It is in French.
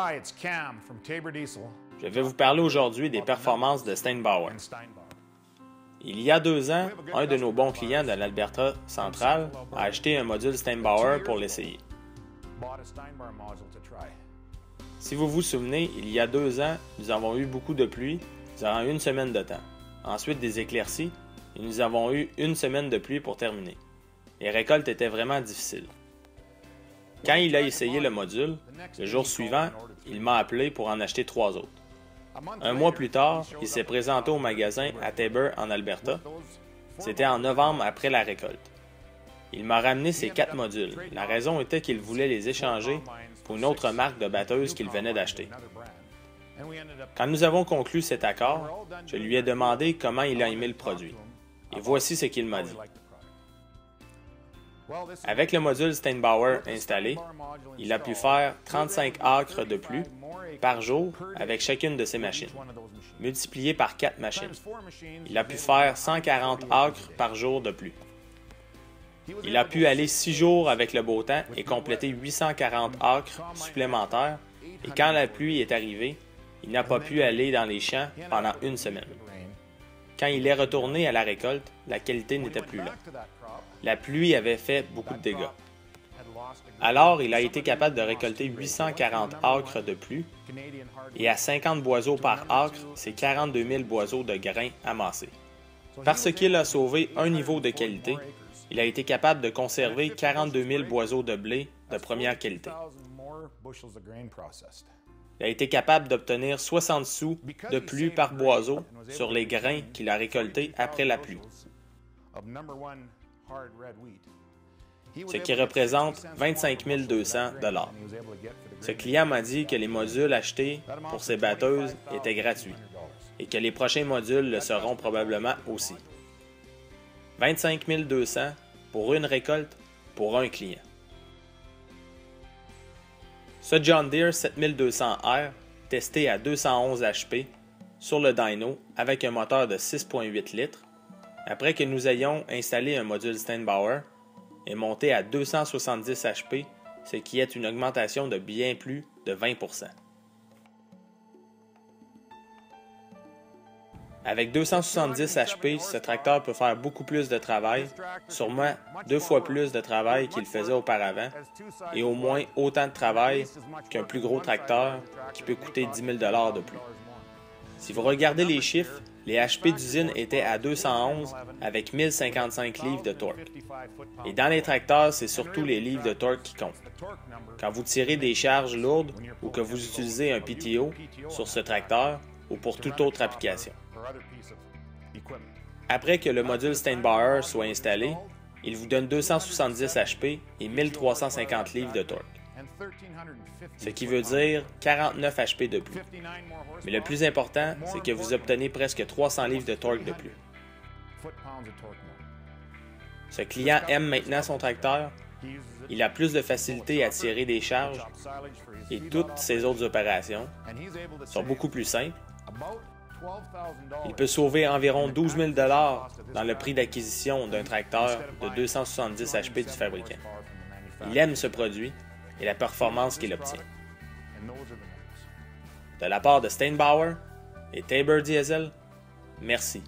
Hi, it's Cam from Tabor Diesel. Je vais vous parler aujourd'hui des performances de Steinbauer. Il y a 2 ans, un de nos bons clients de l'Alberta centrale a acheté un module Steinbauer pour l'essayer. Si vous vous souvenez, il y a 2 ans, nous avons eu beaucoup de pluie durant 1 semaine de temps. Ensuite des éclaircies et nous avons eu 1 semaine de pluie pour terminer. Les récoltes étaient vraiment difficiles. Quand il a essayé le module, le jour suivant, il m'a appelé pour en acheter 3 autres. 1 mois plus tard, il s'est présenté au magasin à Tabor en Alberta. C'était en novembre après la récolte. Il m'a ramené ces 4 modules. La raison était qu'il voulait les échanger pour une autre marque de batteuse qu'il venait d'acheter. Quand nous avons conclu cet accord, je lui ai demandé comment il a aimé le produit. Et voici ce qu'il m'a dit. Avec le module Steinbauer installé, il a pu faire 35 acres de pluie par jour avec chacune de ses machines, multiplié par 4 machines. Il a pu faire 140 acres par jour de pluie. Il a pu aller 6 jours avec le beau temps et compléter 840 acres supplémentaires, et quand la pluie est arrivée, il n'a pas pu aller dans les champs pendant 1 semaine. Quand il est retourné à la récolte, la qualité n'était plus là. La pluie avait fait beaucoup de dégâts. Alors, il a été capable de récolter 840 acres de pluie, et à 50 boiseaux par acre, c'est 42 000 boiseaux de grains amassés. Parce qu'il a sauvé un niveau de qualité, il a été capable de conserver 42 000 boiseaux de blé de première qualité. Il a été capable d'obtenir 60 sous de plus par boiseau sur les grains qu'il a récoltés après la pluie, ce qui représente 25 200 $. Ce client m'a dit que les modules achetés pour ses batteuses étaient gratuits et que les prochains modules le seront probablement aussi. 25 200 $ pour une récolte pour un client. Ce John Deere 7200R, testé à 211 HP sur le dyno avec un moteur de 6,8 litres, après que nous ayons installé un module Steinbauer, est monté à 270 HP, ce qui est une augmentation de bien plus de 20%. Avec 270 HP, ce tracteur peut faire beaucoup plus de travail, sûrement 2 fois plus de travail qu'il faisait auparavant, et au moins autant de travail qu'un plus gros tracteur qui peut coûter 10 000 $ de plus. Si vous regardez les chiffres, les HP d'usine étaient à 211 avec 1055 livres de torque. Et dans les tracteurs, c'est surtout les livres de torque qui comptent. Quand vous tirez des charges lourdes ou que vous utilisez un PTO sur ce tracteur ou pour toute autre application. Après que le module Steinbauer soit installé, il vous donne 270 HP et 1350 livres de torque, ce qui veut dire 49 HP de plus. Mais le plus important, c'est que vous obtenez presque 300 livres de torque de plus. Ce client aime maintenant son tracteur, il a plus de facilité à tirer des charges et toutes ses autres opérations sont beaucoup plus simples. Il peut sauver environ 12 000 $ dans le prix d'acquisition d'un tracteur de 270 HP du fabricant. Il aime ce produit et la performance qu'il obtient. De la part de Steinbauer et Tabor Diesel, merci.